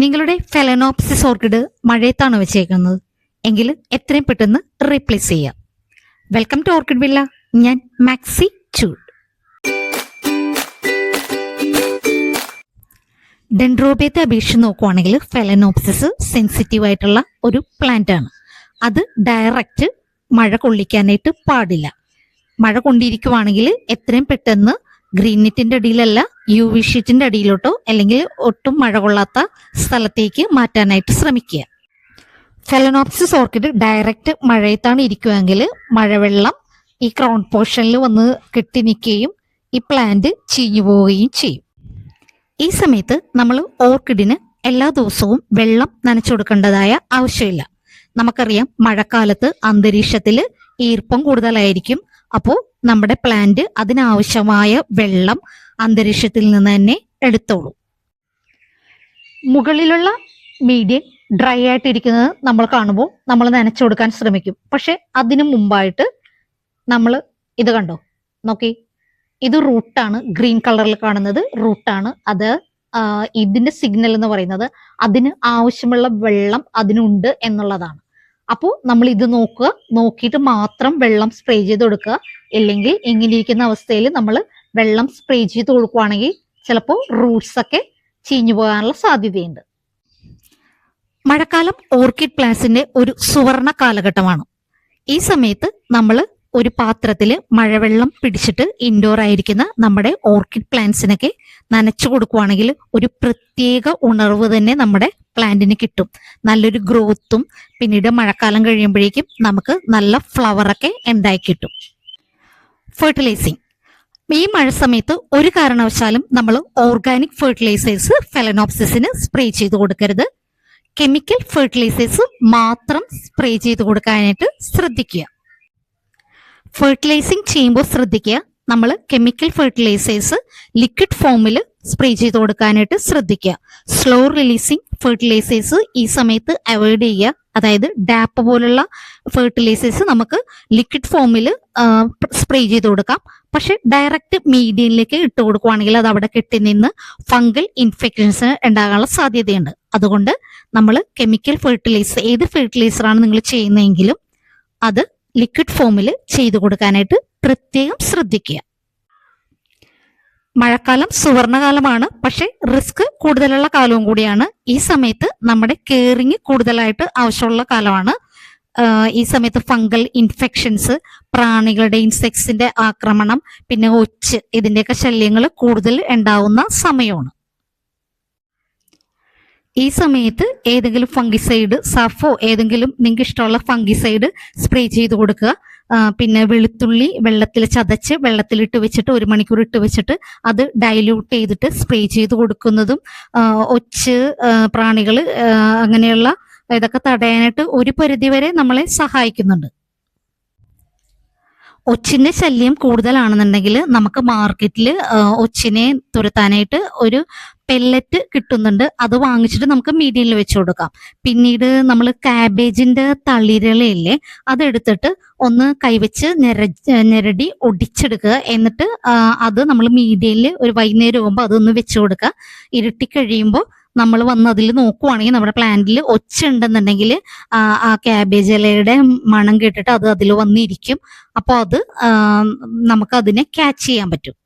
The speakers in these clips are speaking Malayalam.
നിങ്ങളുടെ ഫെലനോപ്സിസ് ഓർക്കിഡ് മഴയത്താണ് വെച്ചേക്കുന്നത് എങ്കിൽ എത്രയും പെട്ടെന്ന് റീപ്ലേസ് ചെയ്യാം. Welcome to orchid villa. ഞാൻ മാക്സി ചൂഡ്. ഡെൻഡ്രോബിയത്തെ അപേക്ഷിച്ച് നോക്കുവാണെങ്കിൽ ഫെലനോപ്സിസ് സെൻസിറ്റീവ് ആയിട്ടുള്ള ഒരു പ്ലാന്റ് ആണ്. അത് ഡയറക്റ്റ് മഴ കൊള്ളിക്കാനായിട്ട് പാടില്ല. മഴ കൊണ്ടിരിക്കുവാണെങ്കിൽ എത്രയും പെട്ടെന്ന് ഗ്രീൻ നെറ്റിന്റെ അടിയിലല്ല, UV ഷീറ്റിന്റെ അടിയിലോട്ടോ അല്ലെങ്കിൽ ഒട്ടും മഴ കൊള്ളാത്ത സ്ഥലത്തേക്ക് മാറ്റാനായിട്ട് ശ്രമിക്കുക. ഫെലനോപ്സിസ് ഓർക്കിഡ് ഡയറക്റ്റ് മഴയത്താണ് ഇരിക്കുമെങ്കിൽ മഴവെള്ളം ഈ ക്രൗൺ പോർഷനിൽ വന്ന് കെട്ടി നിൽക്കുകയും ഈ പ്ലാന്റ് ചീഞ്ഞു പോവുകയും ചെയ്യും. ഈ സമയത്ത് നമ്മൾ ഓർക്കിഡിന് എല്ലാ ദിവസവും വെള്ളം നനച്ചു കൊടുക്കേണ്ടതായ ആവശ്യമില്ല. നമുക്കറിയാം, മഴക്കാലത്ത് അന്തരീക്ഷത്തിൽ ഈർപ്പം കൂടുതലായിരിക്കും. അപ്പോൾ നമ്മുടെ പ്ലാന്റ് അതിനാവശ്യമായ വെള്ളം അന്തരീക്ഷത്തിൽ നിന്ന് തന്നെ എടുത്തോളൂ. മുകളിലുള്ള മീഡിയം ഡ്രൈ ആയിട്ടിരിക്കുന്നത് നമ്മൾ കാണുമ്പോൾ നമ്മൾ നനച്ചു കൊടുക്കാൻ ശ്രമിക്കും. പക്ഷെ അതിനു മുമ്പായിട്ട് നമ്മൾ ഇത് കണ്ടോ, നോക്കി, ഇത് റൂട്ടാണ്. ഗ്രീൻ കളറിൽ കാണുന്നത് റൂട്ടാണ്. അത് ഇതിന്റെ സിഗ്നൽ എന്ന് പറയുന്നത് അതിന് ആവശ്യമുള്ള വെള്ളം അതിനുണ്ട് എന്നുള്ളതാണ്. അപ്പോൾ നമ്മൾ ഇത് നോക്കുക, നോക്കിയിട്ട് മാത്രം വെള്ളം സ്പ്രേ ചെയ്ത് കൊടുക്കുക. ഇല്ലെങ്കിൽ ഇങ്ങനെ ഇരിക്കുന്ന അവസ്ഥയിൽ നമ്മൾ വെള്ളം സ്പ്രേ ചെയ്ത് കൊടുക്കുകയാണെങ്കിൽ ചിലപ്പോൾ റൂട്ട്സ് ഒക്കെ ചീഞ്ഞു പോകാനുള്ള സാധ്യതയുണ്ട്. മഴക്കാലം ഓർക്കിഡ് പ്ലാന്റ്സിന്റെ ഒരു സുവർണ കാലഘട്ടമാണ്. ഈ സമയത്ത് നമ്മൾ ഒരു പാത്രത്തിൽ മഴവെള്ളം പിടിച്ചിട്ട് ഇൻഡോർ ആയിരിക്കുന്ന നമ്മുടെ ഓർക്കിഡ് പ്ലാന്റ്സിനൊക്കെ നനച്ചു കൊടുക്കുവാണെങ്കിൽ ഒരു പ്രത്യേക ഉണർവ് തന്നെ നമ്മുടെ പ്ലാന്റിന് കിട്ടും. നല്ലൊരു ഗ്രോത്തും പിന്നീട് മഴക്കാലം കഴിയുമ്പോഴേക്കും നമുക്ക് നല്ല ഫ്ലവറൊക്കെ ഉണ്ടായി കിട്ടും. ഫെർട്ടിലൈസിങ്. ഈ മഴ സമയത്ത് ഒരു കാരണവശാലും നമ്മൾ ഓർഗാനിക് ഫെർട്ടിലൈസേഴ്സ് ഫെലനോപ്സിസിന് സ്പ്രേ ചെയ്ത് കൊടുക്കരുത്. കെമിക്കൽ ഫെർട്ടിലൈസേഴ്സ് മാത്രം സ്പ്രേ ചെയ്ത് കൊടുക്കാനായിട്ട് ശ്രദ്ധിക്കുക. ഫെർട്ടിലൈസിങ് ചെയ്യുമ്പോൾ ശ്രദ്ധിക്കുക, നമ്മൾ കെമിക്കൽ ഫെർട്ടിലൈസേഴ്സ് ലിക്വിഡ് ഫോമിൽ സ്പ്രേ ചെയ്ത് കൊടുക്കാനായിട്ട് ശ്രദ്ധിക്കുക. സ്ലോ റിലീസിങ് ഫെർട്ടിലൈസേഴ്സ് ഈ സമയത്ത് അവോയ്ഡ് ചെയ്യുക. അതായത് ഡാപ്പ് പോലുള്ള ഫെർട്ടിലൈസേഴ്സ് നമുക്ക് ലിക്വിഡ് ഫോമിൽ സ്പ്രേ ചെയ്ത് കൊടുക്കാം. പക്ഷെ ഡയറക്റ്റ് മീഡിയയിലേക്ക് ഇട്ട് കൊടുക്കുവാണെങ്കിൽ അത് അവിടെ കെട്ടി നിന്ന് ഫംഗൽ ഇൻഫെക്ഷൻസ് ഉണ്ടാകാനുള്ള സാധ്യതയുണ്ട്. അതുകൊണ്ട് നമ്മൾ കെമിക്കൽ ഫെർട്ടിലൈസർ, ഏത് ഫെർട്ടിലൈസറാണ് നിങ്ങൾ ചെയ്യുന്നതെങ്കിലും അത് ലിക്വിഡ് ഫോമിൽ ചെയ്തു കൊടുക്കാനായിട്ട് പ്രത്യേകം ശ്രദ്ധിക്കുക. മഴക്കാലം സുവർണകാലമാണ്, പക്ഷെ റിസ്ക് കൂടുതലുള്ള കാലവും കൂടിയാണ്. ഈ സമയത്ത് നമ്മുടെ കെയറിങ് കൂടുതലായിട്ട് ആവശ്യമുള്ള കാലമാണ്. ഈ സമയത്ത് ഫംഗൽ ഇൻഫെക്ഷൻസ്, പ്രാണികളുടെ ഇൻസെക്ട്സിന്റെ ആക്രമണം, പിന്നെ ഒച്ച്, ഇതിന്റെയൊക്കെ ശല്യങ്ങൾ കൂടുതൽ ഉണ്ടാവുന്ന സമയമാണ്. ഈ സമയത്ത് ഏതെങ്കിലും ഫംഗിസൈഡ്, സഫോ, ഏതെങ്കിലും നിങ്ങൾക്ക് ഇഷ്ടമുള്ള ഫംഗിസൈഡ് സ്പ്രേ ചെയ്ത് കൊടുക്കുക. പിന്നെ വെളുത്തുള്ളി വെള്ളത്തിൽ ചതച്ച് വെള്ളത്തിലിട്ട് വെച്ചിട്ട് 1 മണിക്കൂർ ഇട്ട് വെച്ചിട്ട് അത് ഡൈല്യൂട്ട് ചെയ്തിട്ട് സ്പ്രേ ചെയ്ത് കൊടുക്കുന്നതും ഒച്ച്, പ്രാണികൾ, അങ്ങനെയുള്ള ഇതൊക്കെ തടയാനായിട്ട് ഒരു പരിധിവരെ നമ്മളെ സഹായിക്കുന്നുണ്ട്. ഒച്ചിന്റെ ശല്യം കൂടുതലാണെന്നുണ്ടെങ്കിൽ നമുക്ക് മാർക്കറ്റിൽ ഒച്ചിനെ തുരത്താനായിട്ട് ഒരു പെല്ലറ്റ് കിട്ടുന്നുണ്ട്. അത് വാങ്ങിച്ചിട്ട് നമുക്ക് മീഡിയയിൽ വെച്ച് കൊടുക്കാം. പിന്നീട് നമ്മൾ കാബേജിന്റെ തളിരലയില്ലേ, അതെടുത്തിട്ട് ഒന്ന് കൈവച്ച് ഞെരടി ഒടിച്ചെടുക്കുക. എന്നിട്ട് അത് നമ്മൾ മീഡിയയിൽ ഒരു വൈകുന്നേരം ആകുമ്പോൾ അതൊന്ന് വെച്ച് കൊടുക്കുക. ഇരുട്ടി കഴിയുമ്പോൾ നമ്മൾ വന്ന് അതിൽ നോക്കുവാണെങ്കിൽ നമ്മുടെ പ്ലാന്റിൽ ഒച്ച ഉണ്ടെന്നുണ്ടെങ്കിൽ ആ ക്യാബേജ് ഇലയുടെ മണം കേട്ടിട്ട് അത് അതിൽ വന്നിരിക്കും. അപ്പോൾ അത് നമുക്ക് അതിനെ ക്യാച്ച് ചെയ്യാൻ പറ്റും.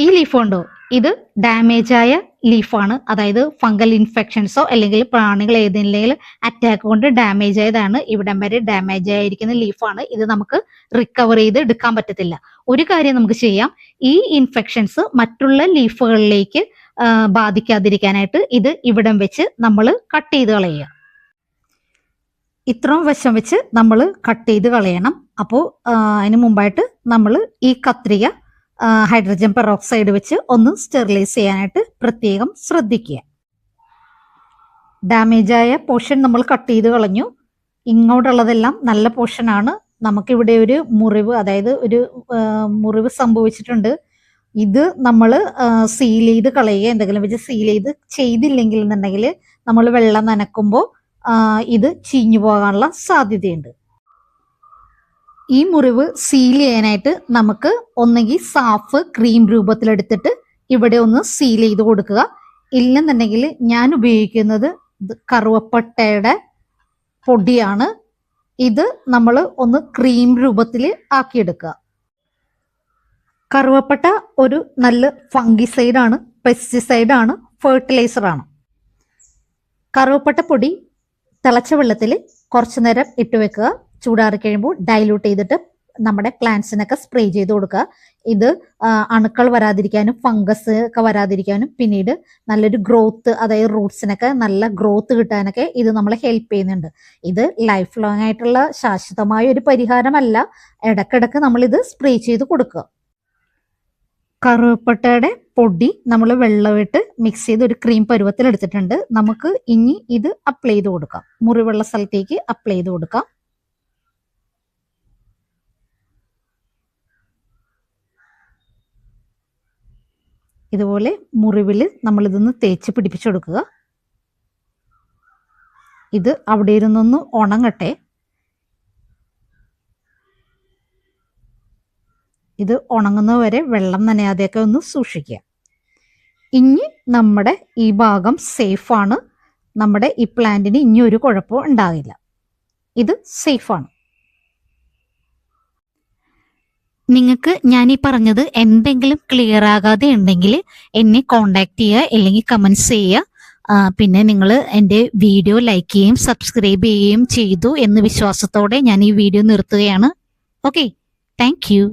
ഈ ലീഫ് ഉണ്ടോ, ഇത് ഡാമേജ് ആയ ലീഫാണ്. അതായത് ഫംഗൽ ഇൻഫെക്ഷൻസോ അല്ലെങ്കിൽ പ്രാണികൾ ഏതെങ്കിലും അറ്റാക്ക് കൊണ്ട് ഡാമേജ് ആയതാണ്. ഇവിടം വരെ ഡാമേജ് ആയിരിക്കുന്ന ലീഫാണ്. ഇത് നമുക്ക് റിക്കവർ ചെയ്ത് എടുക്കാൻ പറ്റത്തില്ല. ഒരു കാര്യം നമുക്ക് ചെയ്യാം, ഈ ഇൻഫെക്ഷൻസ് മറ്റുള്ള ലീഫുകളിലേക്ക് ബാധിക്കാതിരിക്കാനായിട്ട് ഇത് ഇവിടം വെച്ച് നമ്മൾ കട്ട് ചെയ്ത് കളയുക. ഇത്രയും വശം വെച്ച് നമ്മൾ കട്ട് ചെയ്ത് കളയണം. അപ്പോൾ അതിന് മുമ്പായിട്ട് നമ്മൾ ഈ കത്രിക ഹൈഡ്രജൻ പെറോക്സൈഡ് വെച്ച് ഒന്ന് സ്റ്റെറിലൈസ് ചെയ്യാനായിട്ട് പ്രത്യേകം ശ്രദ്ധിക്കുക. ഡാമേജായ പോർഷൻ നമ്മൾ കട്ട് ചെയ്ത് കളഞ്ഞു. ഇങ്ങോട്ടുള്ളതെല്ലാം നല്ല പോർഷനാണ്. നമുക്കിവിടെ ഒരു മുറിവ്, അതായത് ഒരു മുറിവ് സംഭവിച്ചിട്ടുണ്ട്. ഇത് നമ്മൾ സീൽ ചെയ്ത് കളയുക. എന്തെങ്കിലും വെച്ച് സീൽ ചെയ്തില്ലെങ്കിൽ എന്നുണ്ടെങ്കിൽ നമ്മൾ വെള്ളം നനക്കുമ്പോൾ ഇത് ചീഞ്ഞു പോകാനുള്ള സാധ്യതയുണ്ട്. ഈ മുറിവ് സീൽ ചെയ്യാനായിട്ട് നമുക്ക് ഒന്നെങ്കിൽ സാഫ് ക്രീം രൂപത്തിലെടുത്തിട്ട് ഇവിടെ ഒന്ന് സീൽ ചെയ്ത് കൊടുക്കുക. ഇല്ലെന്നുണ്ടെങ്കിൽ ഞാൻ ഉപയോഗിക്കുന്നത് കറുവപ്പട്ടയുടെ പൊടിയാണ്. ഇത് നമ്മൾ ഒന്ന് ക്രീം രൂപത്തിൽ ആക്കിയെടുക്കുക. കറുവപ്പട്ട ഒരു നല്ല ഫംഗിസൈഡാണ്, പെസ്റ്റിസൈഡാണ്, ഫെർട്ടിലൈസറാണ്. കറുവപ്പട്ട പൊടി തിളച്ച വെള്ളത്തിൽ കുറച്ചു നേരം ഇട്ട് വെക്കുക. ചൂടാറി കഴിയുമ്പോൾ ഡൈല്യൂട്ട് ചെയ്തിട്ട് നമ്മുടെ പ്ലാന്റ്സിനൊക്കെ സ്പ്രേ ചെയ്ത് കൊടുക്കുക. ഇത് അണുക്കൾ വരാതിരിക്കാനും ഫംഗസ് ഒക്കെ വരാതിരിക്കാനും പിന്നീട് നല്ലൊരു ഗ്രോത്ത്, അതായത് റൂട്ട്സിനൊക്കെ നല്ല ഗ്രോത്ത് കിട്ടാനൊക്കെ ഇത് നമ്മളെ ഹെൽപ്പ് ചെയ്യുന്നുണ്ട്. ഇത് ലൈഫ് ലോങ് ആയിട്ടുള്ള ശാശ്വതമായ ഒരു പരിഹാരമല്ല. ഇടക്കിടക്ക് നമ്മളിത് സ്പ്രേ ചെയ്ത് കൊടുക്കുക. കറുവപ്പട്ടയുടെ പൊടി നമ്മൾ വെള്ളമിട്ട് മിക്സ് ചെയ്ത് ഒരു ക്രീം പരുവത്തിൽ എടുത്തിട്ടുണ്ട്. നമുക്ക് ഇനി ഇത് അപ്ലൈ ചെയ്ത് കൊടുക്കാം. മുറിവുള്ള സ്ഥലത്തേക്ക് അപ്ലൈ ചെയ്ത് കൊടുക്കാം. ഇതുപോലെ മുറിവിൽ നമ്മളിതൊന്ന് തേച്ച് പിടിപ്പിച്ചു കൊടുക്കുക. ഇത് അവിടെ ഇരുന്നൊന്ന് ഉണങ്ങട്ടെ. ഇത് ഉണങ്ങുന്നവരെ വെള്ളം നനയാതെയൊക്കെ ഒന്ന് സൂക്ഷിക്കുക. ഇനി നമ്മുടെ ഈ ഭാഗം സേഫാണ്. നമ്മുടെ ഈ പ്ലാന്റിന് ഇനി ഒരു കുഴപ്പവും ഉണ്ടാകില്ല. ഇത് സേഫാണ്. നിങ്ങൾക്ക് ഞാൻ ഈ പറഞ്ഞത് എന്തെങ്കിലും ക്ലിയർ ആകാതെ ഉണ്ടെങ്കിൽ എന്നെ കോണ്ടാക്ട് ചെയ്യുക, അല്ലെങ്കിൽ കമൻസ് ചെയ്യുക. പിന്നെ നിങ്ങൾ എൻ്റെ വീഡിയോ ലൈക്ക് ചെയ്യുകയും സബ്സ്ക്രൈബ് ചെയ്യുകയും ചെയ്തു എന്ന് വിശ്വാസത്തോടെ ഞാൻ ഈ വീഡിയോ നിർത്തുകയാണ്. Okay, thank you.